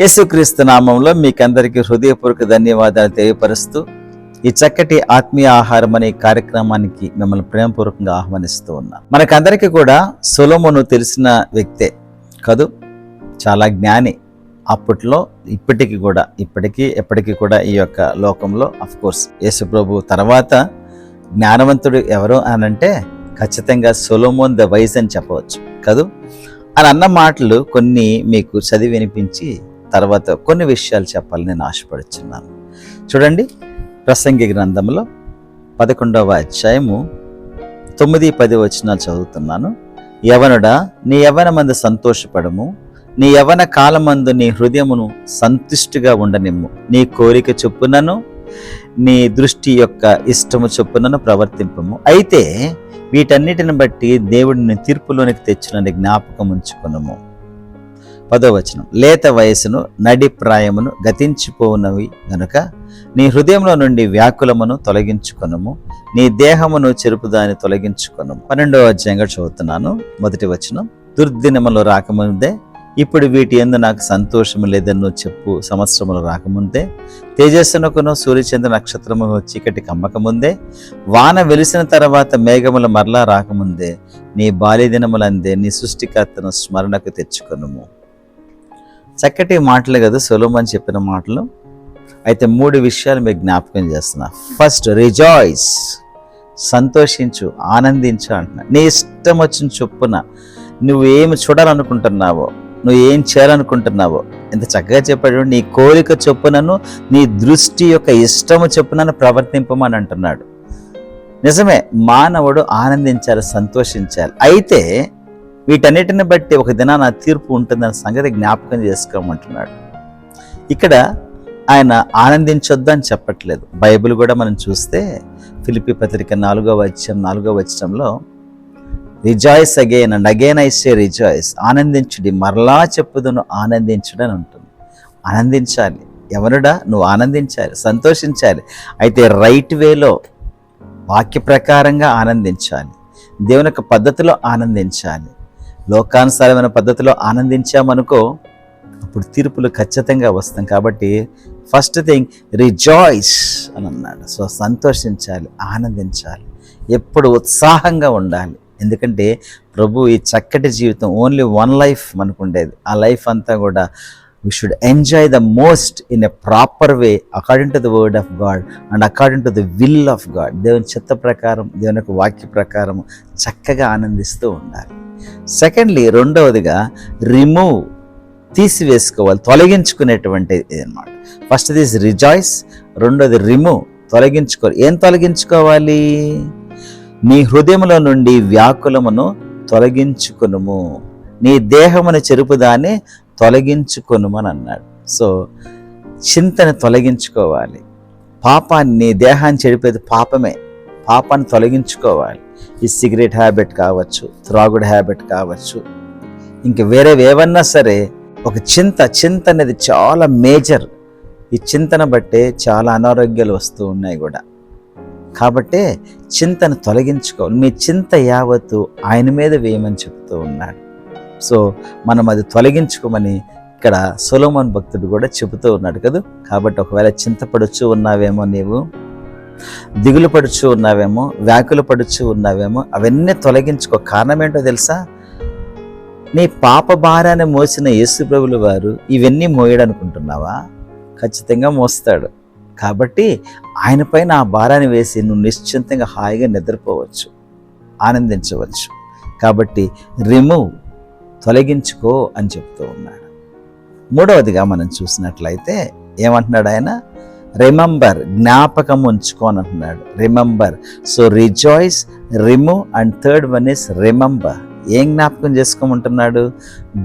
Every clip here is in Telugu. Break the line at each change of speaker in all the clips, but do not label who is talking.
యేసుక్రీస్తు నామంలో మీకందరికీ హృదయపూర్వక ధన్యవాదాలు తెలియపరుస్తూ ఈ చక్కటి ఆత్మీయ ఆహారం అనే కార్యక్రమానికి మిమ్మల్ని ప్రేమపూర్వకంగా ఆహ్వానిస్తూ ఉన్నా. మనకందరికీ కూడా సొలొమోను తెలిసిన వ్యక్తే కదూ, చాలా జ్ఞాని. అప్పట్లో ఎప్పటికీ కూడా ఈ యొక్క లోకంలో అఫ్కోర్స్ యేసుప్రభు తర్వాత జ్ఞానవంతుడు ఎవరు అనంటే ఖచ్చితంగా సొలొమోన్ ద వైజ్ అని చెప్పవచ్చు కదూ. అని అన్న మాటలు కొన్ని మీకు చదివి వినిపించి తర్వాత కొన్ని విషయాలు చెప్పాలని నేను ఆశపడుచున్నాను. చూడండి, ప్రసంగి గ్రంథంలో 11వ అధ్యాయము 9-10 వచనాలు చదువుతున్నాను. యవనుడా, నీ యవ్వనమందు సంతోషపడము, నీ యవ్వన కాలమందు నీ హృదయమును సంతుష్టిగా ఉండనిమ్ము. నీ కోరిక చొప్పునను నీ దృష్టి యొక్క ఇష్టము చొప్పునను ప్రవర్తింపము. అయితే వీటన్నిటిని బట్టి దేవుడిని తీర్పులోనికి తెచ్చునని జ్ఞాపకం ఉంచుకొనుము. 10వ వచనం, లేత వయసును నడి ప్రాయమును గతించిపోవునవి గనుక నీ హృదయంలో నుండి వ్యాకులమును తొలగించుకొనుము, నీ దేహమును చెరుపుదాన్ని తొలగించుకొనుము. 12వ అధ్యాయంగా చదువుతున్నాను. 1వ వచనం, దుర్దినములు రాకముందే ఇప్పుడు వీటి యందు నాకు సంతోషము లేదని చెప్పు. సంవత్సరములు రాకముందే, తేజస్సునకును సూర్యచంద్ర నక్షత్రము చీకటి కమ్మకముందే, వాన వెలిసిన తర్వాత మేఘముల మరలా రాకముందే, నీ బాల్య దినములందే నీ సృష్టికర్తను స్మరణకు తెచ్చుకొనుము. చక్కటి మాటలు కదా సొలొమోను చెప్పిన మాటలు. అయితే 3 విషయాలు మీకు జ్ఞాపకం చేస్తున్నా. ఫస్ట్, రిజాయిస్, సంతోషించు, ఆనందించు అంటున్నా. నీ ఇష్టం వచ్చిన చొప్పున నువ్వు ఏమి చూడాలనుకుంటున్నావో, నువ్వు ఏం చేయాలనుకుంటున్నావో ఎంత చక్కగా చెప్పాడు. నీ కోరిక చొప్పునను నీ దృష్టి యొక్క ఇష్టము చొప్పునను ప్రవర్తింపమని అంటున్నాడు. నిజమే, మానవుడు ఆనందించాలి, సంతోషించాలి. అయితే వీటన్నిటిని బట్టి ఒక దినాన తీర్పు ఉంటుందన్న సంగతి జ్ఞాపకం చేసుకోమంటున్నాడు. ఇక్కడ ఆయన ఆనందించొద్దు అని చెప్పట్లేదు. బైబిల్ కూడా మనం చూస్తే ఫిలిప్పీ పత్రిక 4వ అధ్యాయం 4వ వచనంలో rejoice again and again I say rejoice, ఆనందించుడి, మరలా చెప్పుదును ఆనందించుడు అని ఉంటుంది. ఆనందించాలి. ఎవరుడా, నువ్వు ఆనందించాలి, సంతోషించాలి. అయితే రైట్ వేలో, వాక్య ప్రకారంగా ఆనందించాలి, దేవుని యొక్క పద్ధతిలో ఆనందించాలి. లోకానుసారమైన పద్ధతిలో ఆనందించామనుకో అప్పుడు తీర్పులు ఖచ్చితంగా వస్తాం. కాబట్టి ఫస్ట్ థింగ్ రిజాయిస్ అని అన్నాడు. సో సంతోషించాలి, ఆనందించాలి, ఎప్పుడు ఉత్సాహంగా ఉండాలి. ఎందుకంటే ప్రభు ఈ చక్కటి జీవితం ఓన్లీ వన్ లైఫ్ మనకు ఉండేది. ఆ లైఫ్ అంతా కూడా we should enjoy the most in a proper way according to the word of God and according to the will of God. దేవుని చిత్త ప్రకారం, దేవుని యొక్క వాక్య ప్రకారం చక్కగా ఆనందిస్తూ ఉండాలి. సెకండ్లీ, రెండవదిగా రిమూవ్, తీసివేసుకోవాలి, తొలగించుకునేటువంటిది అనమాట. ఫస్ట్ దిస్ రిజాయిస్, రెండోది రిమూవ్, తొలగించుకోవాలి. ఏం తొలగించుకోవాలి? నీ హృదయములో నుండి వ్యాకులమును తొలగించుకొనుము, నీ దేహమును చెరుపుదాన్ని తొలగించుకొనుము అని అన్నాడు. సో చింతను తొలగించుకోవాలి. పాపాన్ని, నీ దేహాన్ని చెడిపేది పాపమే. పాపాన్ని తొలగించుకోవాలి. ఈ సిగరెట్ హ్యాబిట్ కావచ్చు, త్రాగుడు హ్యాబిట్ కావచ్చు, ఇంక వేరేవేవన్నా సరే ఒక చింత అనేది చాలా మేజర్. ఈ చింతను బట్టే చాలా అనారోగ్యాలు వస్తూ ఉన్నాయి కూడా. కాబట్టి చింతను తొలగించుకోవాలి. మీ చింత యావత్తు ఆయన మీద వేయమని చెప్తూ ఉన్నాడు. సో మనం అది తొలగించుకోమని ఇక్కడ సొలొమోను భక్తుడు కూడా చెబుతూ ఉన్నాడు కదా. కాబట్టి ఒకవేళ చింతపడుచు ఉన్నావేమో, నీవు దిగులు పడుచు ఉన్నావేమో, వ్యాకులు పడుచు ఉన్నావేమో, అవన్నీ తొలగించుకో. కారణం ఏంటో తెలుసా? నీ పాప భారాన్ని మోసిన యేసు ప్రభువుల వారు ఇవన్నీ మోయడనుకుంటున్నావా? ఖచ్చితంగా మోస్తాడు. కాబట్టి ఆయన పైన ఆ భారాన్ని వేసి నువ్వు నిశ్చింతంగా హాయిగా నిద్రపోవచ్చు, ఆనందించవచ్చు. కాబట్టి రిమూవ్, తొలగించుకో అని చెప్తూ ఉన్నాడు. మూడవదిగా మనం చూసినట్లయితే ఏమంటున్నాడు ఆయన? రిమెంబర్, జ్ఞాపకం ఉంచుకో అని అంటున్నాడు. Remember. So rejoice, remove and third one is remember. ఏం జ్ఞాపకం చేసుకోమంటున్నాడు?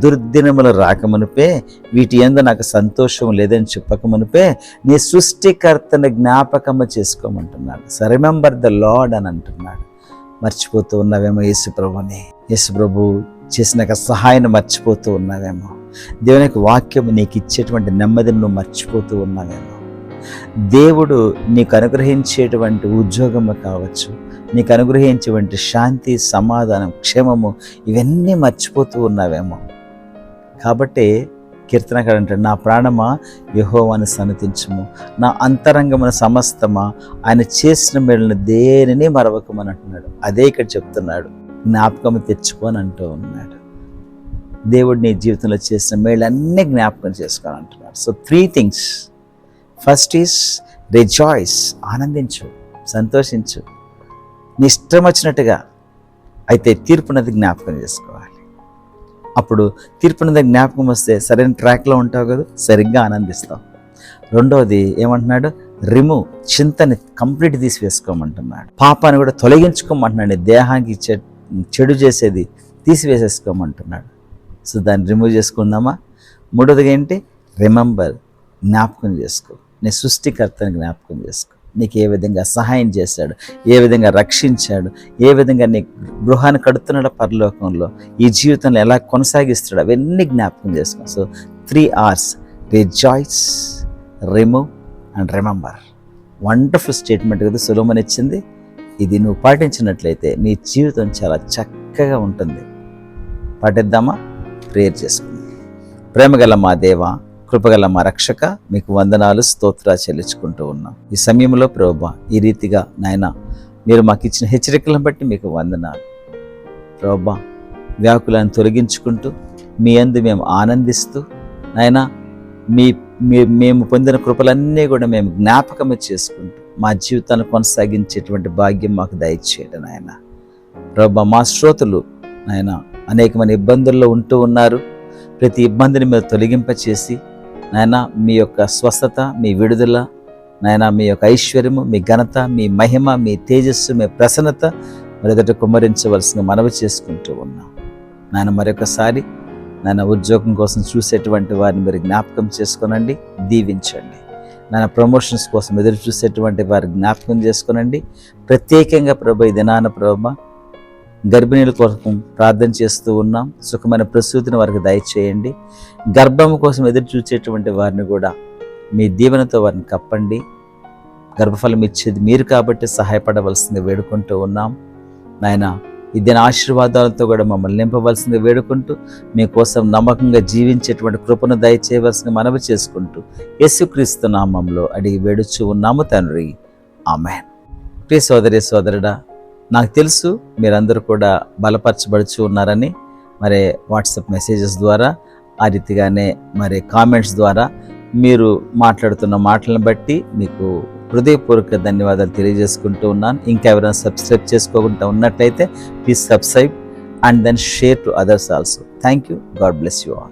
దుర్దినములు రాకమునిపే వీటి యందు నాకు సంతోషం లేదని చెప్పకమునిపే నీ సృష్టికర్తను జ్ఞాపకము చేసుకోమంటున్నాడు. సో రిమెంబర్ ద లార్డ్ అని అంటున్నాడు. మర్చిపోతూ ఉన్నావేమో యేసుప్రభుని, యేసుప్రభు చేసిన సహాయాన్ని మర్చిపోతూ ఉన్నావేమో, దేవుని యొక్క వాక్యం నీకు ఇచ్చేటువంటి నెమ్మదిని నువ్వు మర్చిపోతూ ఉన్నావేమో, దేవుడు నీకు అనుగ్రహించేటువంటి ఉద్యోగము కావచ్చు, నీకు అనుగ్రహించేటువంటి శాంతి, సమాధానం, క్షేమము, ఇవన్నీ మర్చిపోతూ ఉన్నావేమో. కాబట్టి కీర్తనకాడు అంటాడు, నా ప్రాణమా యెహోవాను సన్నతించుము, నా అంతరంగమున సమస్తమా ఆయన చేసిన మేలును దేనిని మరవకమని అంటున్నాడు. అదే ఇక్కడ చెప్తున్నాడు, జ్ఞాపకం తెచ్చుకొని అంటూ ఉన్నాడు. దేవుడు నీ జీవితంలో చేసిన మేళ్ళన్నీ జ్ఞాపకం చేసుకొని అంటున్నాడు. So 3 things. First is rejoice, ఆనందించు, సంతోషించు, నీ ఇష్టం వచ్చినట్టుగా. అయితే తీర్పునది జ్ఞాపకం చేసుకోవాలి. అప్పుడు తీర్పునది జ్ఞాపకం వస్తే సరైన ట్రాక్లో ఉంటావు కదా, సరిగ్గా ఆనందిస్తావు. రెండవది ఏమంటున్నాడు, రిమూవ్, చింతని కంప్లీట్ తీసివేసుకోమంటున్నాడు. పాపాన్ని కూడా తొలగించుకోమంటున్నాడు. దేహానికి చెడు చేసేది తీసివేసేసుకోమంటున్నాడు. సో దాన్ని రిమూవ్ చేసుకుందామా. మూడవదిగా ఏంటి, రిమెంబర్, జ్ఞాపకం చేసుకో, నీ సృష్టికర్తని జ్ఞాపకం చేసుకో. నీకు ఏ విధంగా సహాయం చేశాడు, ఏ విధంగా రక్షించాడు, ఏ విధంగా నీ గృహాన్ని కడుతున్నాడో పరలోకంలో, ఈ జీవితంలో ఎలా కొనసాగిస్తాడు, అవన్నీ జ్ఞాపకం చేసుకో. So 3 R's, rejoice, remove and remember. Wonderful statement కదా సొలొమోన్ ఇచ్చింది. ఇది నువ్వు పాటించినట్లయితే నీ జీవితం చాలా చక్కగా ఉంటుంది. పాటిద్దామా? ప్రేయర్ చేసుకుందాం. ప్రేమగల మా దేవ, కృపగల మా రక్షక, మీకు వందనాలు, స్తోత్రాలు చెల్లించుకుంటూ ఉన్నాం. ఈ సమయంలో ప్రభువా, ఈ రీతిగా నాయన మీరు మాకు ఇచ్చిన హెచ్చరికలను బట్టి మీకు వందనాలు. ప్రభువా, వ్యాకులను తొలగించుకుంటూ మీ యందు మేము ఆనందిస్తూ నాయన మేము పొందిన కృపలన్నీ కూడా మేము జ్ఞాపకమే చేసుకుంటూ మా జీవితాన్ని కొనసాగించేటువంటి భాగ్యం మాకు దయచేయండి నాయన. ప్రభువా, మా శ్రోతలు నాయన అనేకమైన ఇబ్బందుల్లో ఉంటూ ఉన్నారు. ప్రతి ఇబ్బందిని మీరు తొలగింపచేసి నాయన మీ యొక్క స్వస్థత, మీ విడుదల నాయన, మీ యొక్క ఐశ్వర్యము, మీ ఘనత, మీ మహిమ, మీ తేజస్సు, మీ ప్రసన్నత మరి ఎదుట కుమ్మరించవలసిన మనవి చేసుకుంటూ ఉన్నాం నాయన. మరొకసారి నాయన ఉద్యోగం కోసం చూసేటువంటి వారిని మీరు జ్ఞాపకం చేసుకోనండి, దీవించండి నాయన. ప్రమోషన్స్ కోసం ఎదురు చూసేటువంటి వారి జ్ఞాపకం చేసుకోనండి. ప్రత్యేకంగా ప్రభు ఈ దినాన ప్రభు గర్భిణీల కోసం ప్రార్థన చేస్తూ ఉన్నాం. సుఖమైన ప్రసూతిని వారికి దయచేయండి. గర్భం కోసం ఎదురు చూసేటువంటి వారిని కూడా మీ దీవెనతో వారిని కప్పండి. గర్భఫలం ఇచ్చేది మీరు కాబట్టి సహాయపడవలసింది వేడుకుంటూ ఉన్నాం నాయన. ఇదిన ఆశీర్వాదాలతో కూడా మమ్మల్ని నింపవలసింది వేడుకుంటూ మీకోసం నమ్మకంగా జీవించేటువంటి కృపను దయచేయవలసింది మనవి చేసుకుంటూ యేసుక్రీస్తు నామంలో అడిగి వేడుచూ ఉన్నాము తండ్రి, ఆమేన్. ప్రియ సోదరి సోదరుడా, నాకు తెలుసు మీరందరూ కూడా బలపరచబడుచు ఉన్నారని. మరి వాట్సాప్ మెసేజెస్ ద్వారా, ఆ రీతిగానే మరి కామెంట్స్ ద్వారా మీరు మాట్లాడుతున్న మాటలను బట్టి మీకు హృదయపూర్వక ధన్యవాదాలు తెలియజేసుకుంటూ ఉన్నాను. ఇంకా ఎవరైనా సబ్స్క్రైబ్ చేసుకోకుండా ఉన్నట్లయితే please subscribe and then share to others also. Thank you. God bless you all.